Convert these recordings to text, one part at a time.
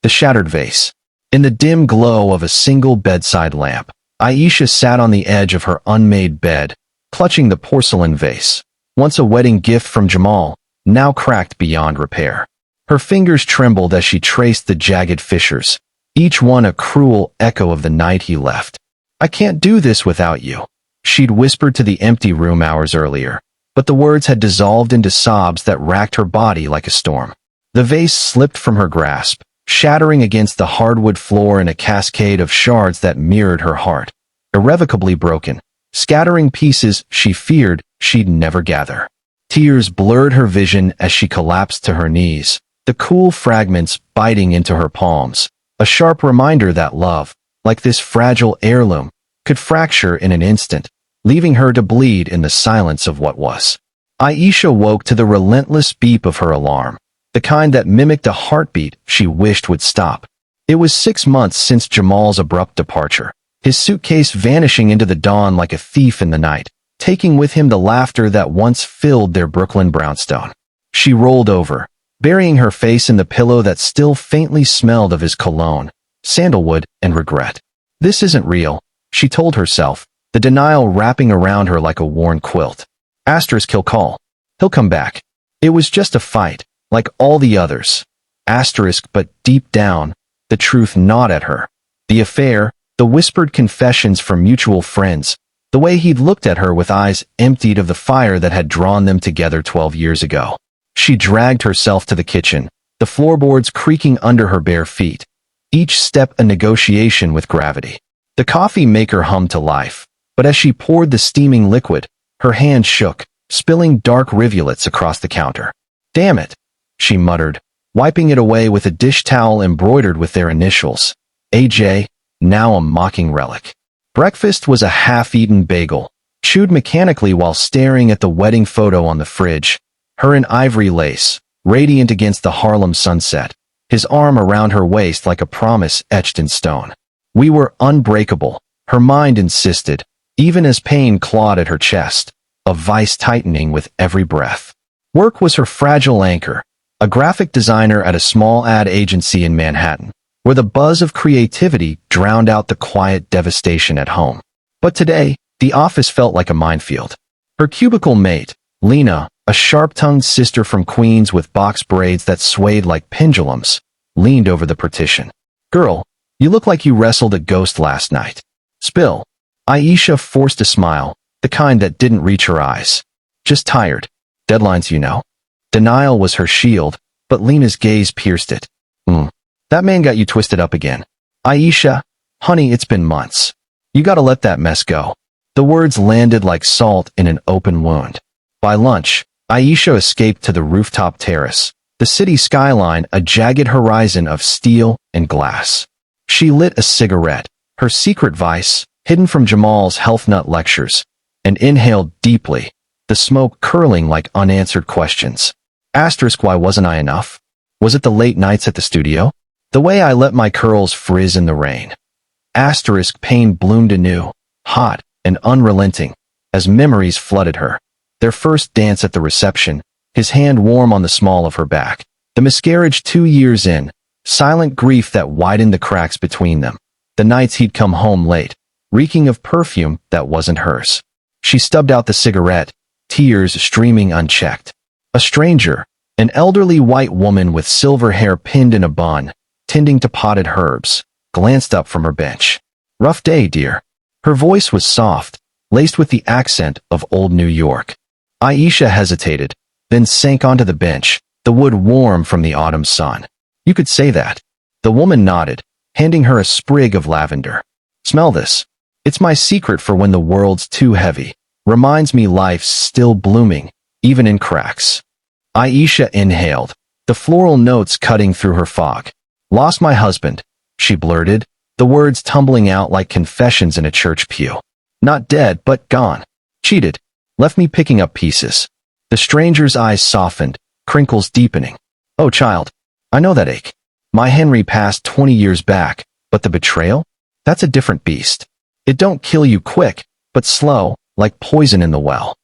The shattered vase. In the dim glow of a single bedside lamp, Aisha sat on the edge of her unmade bed, clutching the porcelain vase. Once a wedding gift from Jamal, now cracked beyond repair. Her fingers trembled as she traced the jagged fissures, each one a cruel echo of the night he left. "I can't do this without you," she'd whispered to the empty room hours earlier, but the words had dissolved into sobs that racked her body like a storm. The vase slipped from her grasp, shattering against the hardwood floor in a cascade of shards that mirrored her heart, irrevocably broken, scattering pieces she feared she'd never gather. Tears blurred her vision as she collapsed to her knees, the cool fragments biting into her palms, a sharp reminder that love, like this fragile heirloom, could fracture in an instant, leaving her to bleed in the silence of what was. Aisha woke to the relentless beep of her alarm, the kind that mimicked a heartbeat she wished would stop. It was 6 months since Jamal's abrupt departure, his suitcase vanishing into the dawn like a thief in the night, taking with him the laughter that once filled their Brooklyn brownstone. She rolled over, burying her face in the pillow that still faintly smelled of his cologne, sandalwood, and regret. "This isn't real," she told herself, the denial wrapping around her like a worn quilt. He'll call. He'll come back. It was just a fight, like all the others. But deep down, the truth gnawed at her. The affair, the whispered confessions from mutual friends, the way he'd looked at her with eyes emptied of the fire that had drawn them together 12 years ago. She dragged herself to the kitchen, the floorboards creaking under her bare feet, each step a negotiation with gravity. The coffee maker hummed to life, but as she poured the steaming liquid, her hand shook, spilling dark rivulets across the counter. "Damn it," she muttered, wiping it away with a dish towel embroidered with their initials. AJ, now a mocking relic. Breakfast was a half-eaten bagel, chewed mechanically while staring at the wedding photo on the fridge, her in ivory lace, radiant against the Harlem sunset, his arm around her waist like a promise etched in stone. We were unbreakable, her mind insisted, even as pain clawed at her chest, a vice tightening with every breath. Work was her fragile anchor, a graphic designer at a small ad agency in Manhattan, where the buzz of creativity drowned out the quiet devastation at home. But today, the office felt like a minefield. Her cubicle mate, Lena, a sharp-tongued sister from Queens with box braids that swayed like pendulums, leaned over the partition. "Girl, you look like you wrestled a ghost last night." "Spill." Aisha forced a smile, the kind that didn't reach her eyes. "Just tired. Deadlines, you know." Denial was her shield, but Lena's gaze pierced it. That man got you twisted up again." "Aisha, honey, it's been months. You gotta let that mess go." The words landed like salt in an open wound. By lunch, Aisha escaped to the rooftop terrace, the city skyline a jagged horizon of steel and glass. She lit a cigarette, her secret vice, hidden from Jamal's health nut lectures, and inhaled deeply, the smoke curling like unanswered questions. Why wasn't I enough? Was it the late nights at the studio? The way I let my curls frizz in the rain? Pain bloomed anew, hot and unrelenting, as memories flooded her. Their first dance at the reception, his hand warm on the small of her back. The miscarriage 2 years in, silent grief that widened the cracks between them. The nights he'd come home late, reeking of perfume that wasn't hers. She stubbed out the cigarette, tears streaming unchecked. A stranger, an elderly white woman with silver hair pinned in a bun, tending to potted herbs, glanced up from her bench. "Rough day, dear." Her voice was soft, laced with the accent of old New York. Aisha hesitated, then sank onto the bench, the wood warm from the autumn sun. "You could say that." The woman nodded, handing her a sprig of lavender. "Smell this. It's my secret for when the world's too heavy. Reminds me life's still blooming, even in cracks." Aisha inhaled, the floral notes cutting through her fog. "Lost my husband," she blurted, the words tumbling out like confessions in a church pew. "Not dead, but gone. Cheated. Left me picking up pieces." The stranger's eyes softened, crinkles deepening. "Oh, child, I know that ache. My Henry passed 20 years back, but the betrayal? That's a different beast. It don't kill you quick, but slow, like poison in the well."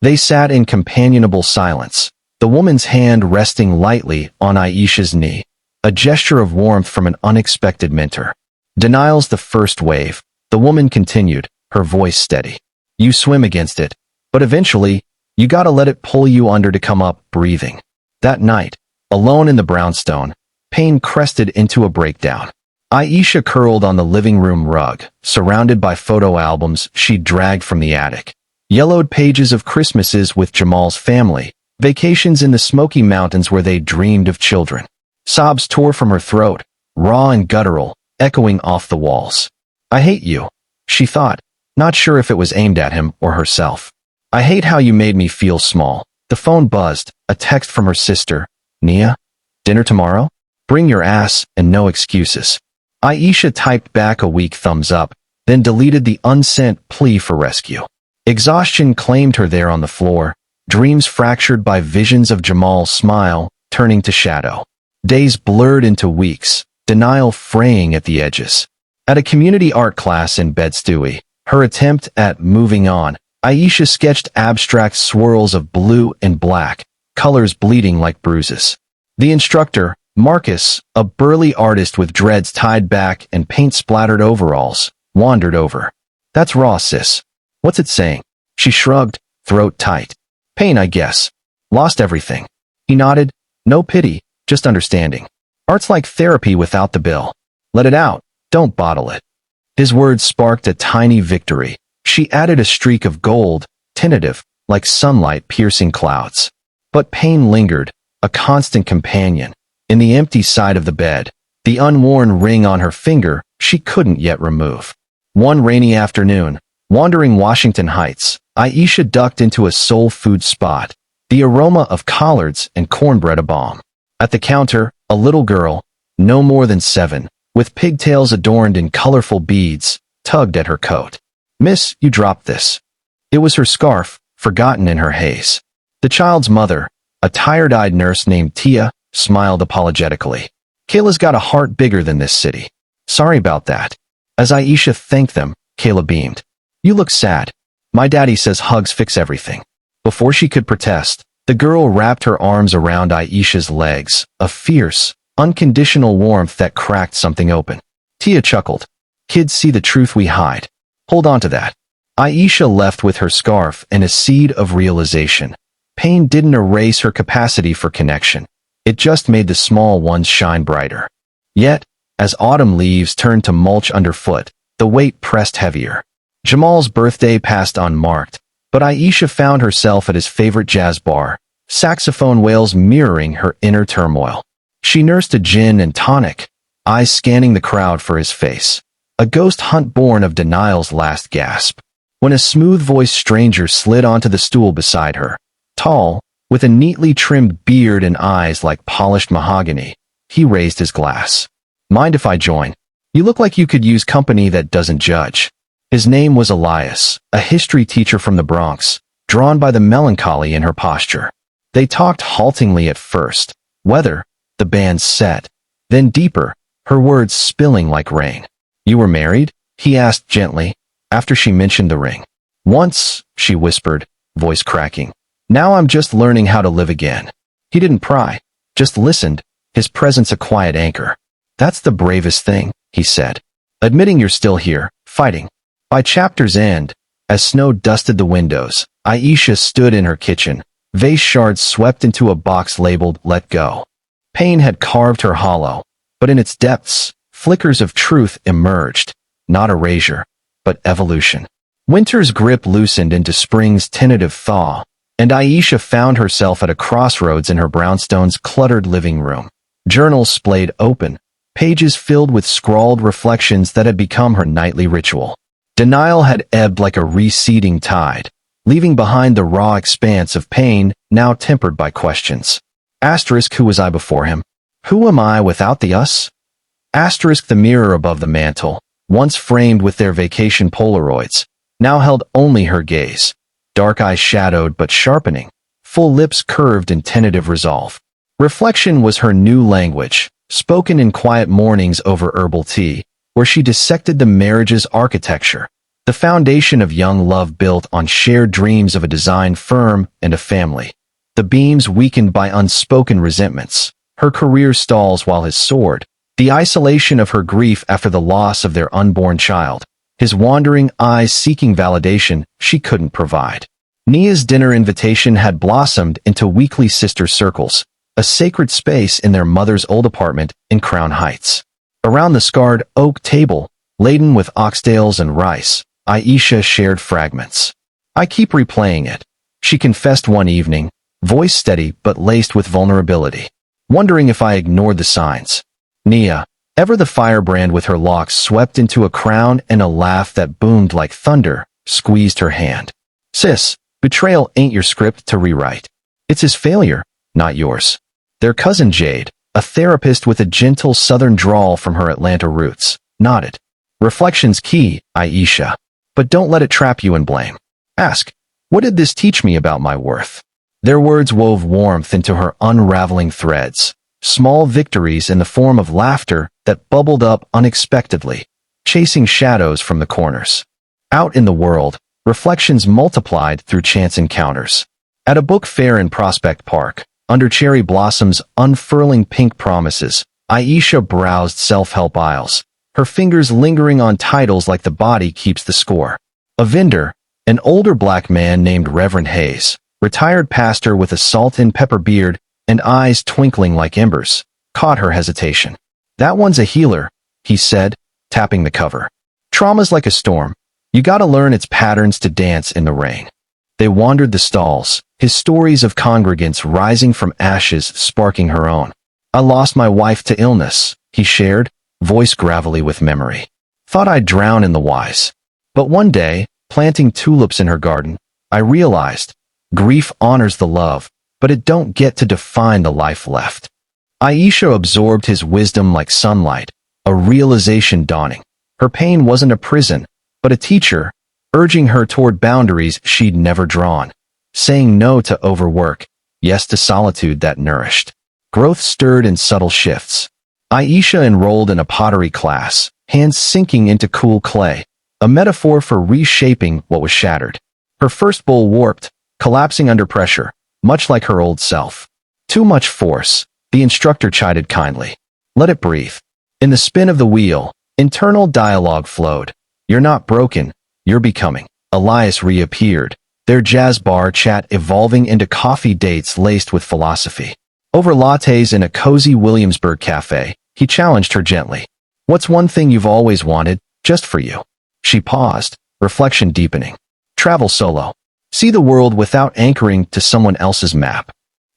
They sat in companionable silence, the woman's hand resting lightly on Aisha's knee, a gesture of warmth from an unexpected mentor. Denial's the first wave, the woman continued, her voice steady. You swim against it, but eventually, you gotta let it pull you under to come up, breathing. That night, alone in the brownstone, pain crested into a breakdown. Aisha curled on the living room rug, surrounded by photo albums she'd dragged from the attic. Yellowed pages of Christmases with Jamal's family, vacations in the Smoky Mountains where they dreamed of children. Sobs tore from her throat, raw and guttural, echoing off the walls. I hate you, she thought, not sure if it was aimed at him or herself. I hate how you made me feel small. The phone buzzed, a text from her sister. Nia? Dinner tomorrow? Bring your ass, and no excuses. Aisha typed back a weak thumbs up, then deleted the unsent plea for rescue. Exhaustion claimed her there on the floor, dreams fractured by visions of Jamal's smile, turning to shadow. Days blurred into weeks, denial fraying at the edges. At a community art class in Bed-Stuy, her attempt at moving on, Aisha sketched abstract swirls of blue and black, colors bleeding like bruises. The instructor, Marcus, a burly artist with dreads tied back and paint-splattered overalls, wandered over. That's raw, sis. What's it saying? She shrugged, throat tight. Pain, I guess. Lost everything. He nodded. No pity, just understanding. Art's like therapy without the bill. Let it out. Don't bottle it. His words sparked a tiny victory. She added a streak of gold, tentative, like sunlight piercing clouds. But pain lingered, a constant companion. In the empty side of the bed, the unworn ring on her finger she couldn't yet remove. One rainy afternoon, wandering Washington Heights, Aisha ducked into a soul food spot, the aroma of collards and cornbread a-bomb. At the counter, a little girl, no more than 7, with pigtails adorned in colorful beads, tugged at her coat. Miss, you dropped this. It was her scarf, forgotten in her haze. The child's mother, a tired-eyed nurse named Tia, smiled apologetically. Kayla's got a heart bigger than this city. Sorry about that. As Aisha thanked them, Kayla beamed. You look sad. My daddy says hugs fix everything. Before she could protest, the girl wrapped her arms around Aisha's legs, a fierce, unconditional warmth that cracked something open. Tia chuckled. Kids see the truth we hide. Hold on to that. Aisha left with her scarf and a seed of realization. Pain didn't erase her capacity for connection. It just made the small ones shine brighter. Yet, as autumn leaves turned to mulch underfoot, the weight pressed heavier. Jamal's birthday passed unmarked, but Aisha found herself at his favorite jazz bar, saxophone wails mirroring her inner turmoil. She nursed a gin and tonic, eyes scanning the crowd for his face, a ghost hunt born of denial's last gasp. When a smooth-voiced stranger slid onto the stool beside her, tall, with a neatly trimmed beard and eyes like polished mahogany, he raised his glass. Mind if I join? You look like you could use company that doesn't judge. His name was Elias, a history teacher from the Bronx, drawn by the melancholy in her posture. They talked haltingly at first, weather, the band's set, then deeper, her words spilling like rain. You were married? He asked gently, after she mentioned the ring. Once, she whispered, voice cracking. Now I'm just learning how to live again. He didn't pry, just listened, his presence a quiet anchor. That's the bravest thing, he said. Admitting you're still here, fighting. By chapter's end, as snow dusted the windows, Aisha stood in her kitchen, vase shards swept into a box labeled Let Go. Pain had carved her hollow, but in its depths, flickers of truth emerged, not erasure, but evolution. Winter's grip loosened into spring's tentative thaw, and Aisha found herself at a crossroads in her brownstone's cluttered living room. Journals splayed open, pages filled with scrawled reflections that had become her nightly ritual. Denial had ebbed like a receding tide, leaving behind the raw expanse of pain now tempered by questions. Asterisk, who was I before him? Who am I without the us? Asterisk, the mirror above the mantel, once framed with their vacation Polaroids, now held only her gaze. Dark eyes shadowed but sharpening, full lips curved in tentative resolve. Reflection was her new language, spoken in quiet mornings over herbal tea, where she dissected the marriage's architecture, the foundation of young love built on shared dreams of a design firm and a family. The beams weakened by unspoken resentments, Her career stalls while his soared. The isolation of her grief after the loss of their unborn child. His wandering eyes seeking validation she couldn't provide. Nia's dinner invitation had blossomed into weekly sister circles, a sacred space in their mother's old apartment in Crown Heights. Around the scarred oak table, laden with oxtails and rice, Aisha shared fragments. I keep replaying it, she confessed one evening, voice steady but laced with vulnerability, wondering if I ignored the signs. Nia, ever the firebrand with her locks swept into a crown and a laugh that boomed like thunder, squeezed her hand. Sis, betrayal ain't your script to rewrite. It's his failure, not yours. Their cousin Jade, a therapist with a gentle southern drawl from her Atlanta roots, nodded. Reflection's key, Aisha. But don't let it trap you in blame. Ask, what did this teach me about my worth? Their words wove warmth into her unraveling threads, small victories in the form of laughter that bubbled up unexpectedly, chasing shadows from the corners. Out in the world, reflections multiplied through chance encounters. At a book fair in Prospect Park, under cherry blossoms unfurling pink promises, Aisha browsed self-help aisles, her fingers lingering on titles like The Body Keeps the Score. A vendor, an older black man named Reverend Hayes, retired pastor with a salt-and-pepper beard and eyes twinkling like embers, caught her hesitation. That one's a healer, he said, tapping the cover. Trauma's like a storm. You gotta learn its patterns to dance in the rain. They wandered the stalls, his stories of congregants rising from ashes sparking her own. I lost my wife to illness, he shared, voice gravelly with memory. Thought I'd drown in the wise. But one day, planting tulips in her garden, I realized, grief honors the love, but it don't get to define the life left. Aisha absorbed his wisdom like sunlight, a realization dawning. Her pain wasn't a prison, but a teacher, urging her toward boundaries she'd never drawn, saying no to overwork, yes to solitude that nourished. Growth stirred in subtle shifts. Aisha enrolled in a pottery class, hands sinking into cool clay, a metaphor for reshaping what was shattered. Her first bowl warped, collapsing under pressure, much like her old self. Too much force, the instructor chided kindly. Let it breathe. In the spin of the wheel, internal dialogue flowed. You're not broken, you're becoming. Elias reappeared, their jazz bar chat evolving into coffee dates laced with philosophy. Over lattes in a cozy Williamsburg cafe, he challenged her gently. What's one thing you've always wanted, just for you? She paused, reflection deepening. Travel solo. See the world without anchoring to someone else's map.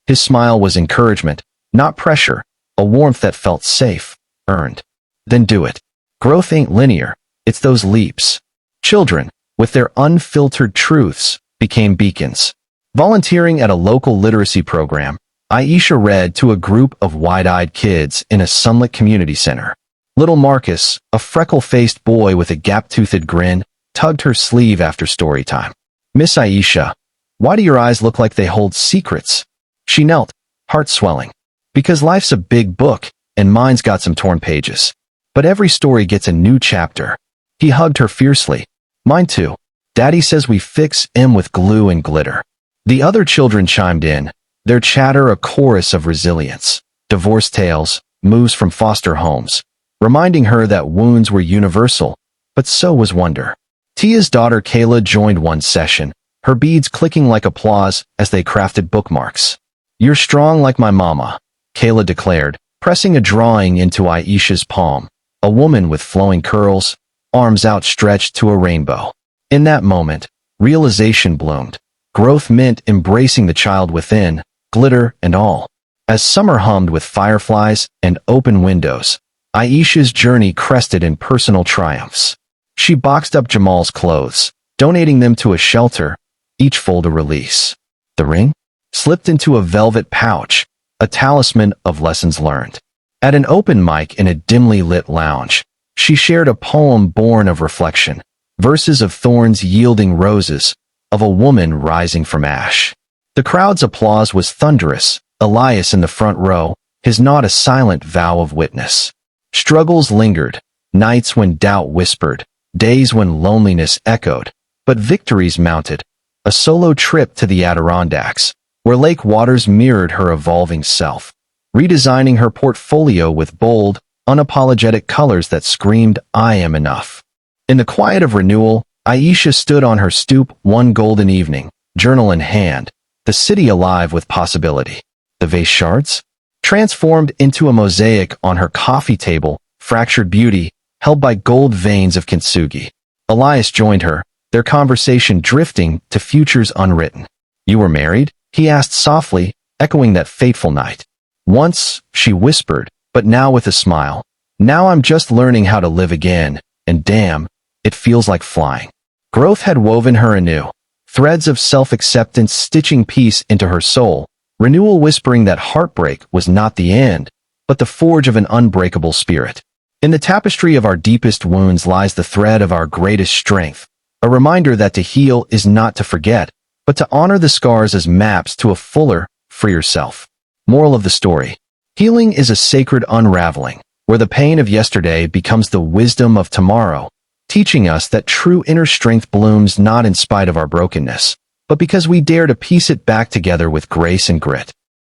His smile was encouragement, not pressure, a warmth that felt safe, earned. Then do it. Growth ain't linear, it's those leaps. Children, with their unfiltered truths, became beacons. Volunteering at a local literacy program, Aisha read to a group of wide-eyed kids in a sunlit community center. Little Marcus, a freckle-faced boy with a gap-toothed grin, tugged her sleeve after story time. Miss Aisha, why do your eyes look like they hold secrets? She knelt, heart swelling. Because life's a big book, and mine's got some torn pages. But every story gets a new chapter. He hugged her fiercely. Mine too. Daddy says we fix 'em with glue and glitter. The other children chimed in, their chatter a chorus of resilience. Divorce tales, moves from foster homes, reminding her that wounds were universal, but so was wonder. Tia's daughter Kayla joined one session, her beads clicking like applause as they crafted bookmarks. You're strong like my mama, Kayla declared, pressing a drawing into Aisha's palm, a woman with flowing curls, arms outstretched to a rainbow. In that moment, realization bloomed. Growth meant embracing the child within, glitter and all. As summer hummed with fireflies and open windows, Aisha's journey crested in personal triumphs. She boxed up Jamal's clothes, donating them to a shelter, each fold a release. The ring? Slipped into a velvet pouch, a talisman of lessons learned. At an open mic in a dimly lit lounge, she shared a poem born of reflection, verses of thorns yielding roses, of a woman rising from ash. The crowd's applause was thunderous, Elias in the front row, his nod a silent vow of witness. Struggles lingered, nights when doubt whispered, days when loneliness echoed, but victories mounted. A solo trip to the Adirondacks, where lake waters mirrored her evolving self. redesigning her portfolio with bold, unapologetic colors that screamed, "I am enough." In the quiet of renewal, Aisha stood on her stoop one golden evening, journal in hand, the city alive with possibility. The vase shards? Transformed into a mosaic on her coffee table, fractured beauty, held by gold veins of kintsugi. Elias joined her, their conversation drifting to futures unwritten. "You were married?" he asked softly, echoing that fateful night. "Once," she whispered, but now with a smile. "Now I'm just learning how to live again, and damn, it feels like flying." Growth had woven her anew, threads of self-acceptance stitching peace into her soul, renewal whispering that heartbreak was not the end, but the forge of an unbreakable spirit. In the tapestry of our deepest wounds lies the thread of our greatest strength, a reminder that to heal is not to forget, but to honor the scars as maps to a fuller, freer self. Moral of the story: healing is a sacred unraveling, where the pain of yesterday becomes the wisdom of tomorrow, teaching us that true inner strength blooms not in spite of our brokenness, but because we dare to piece it back together with grace and grit.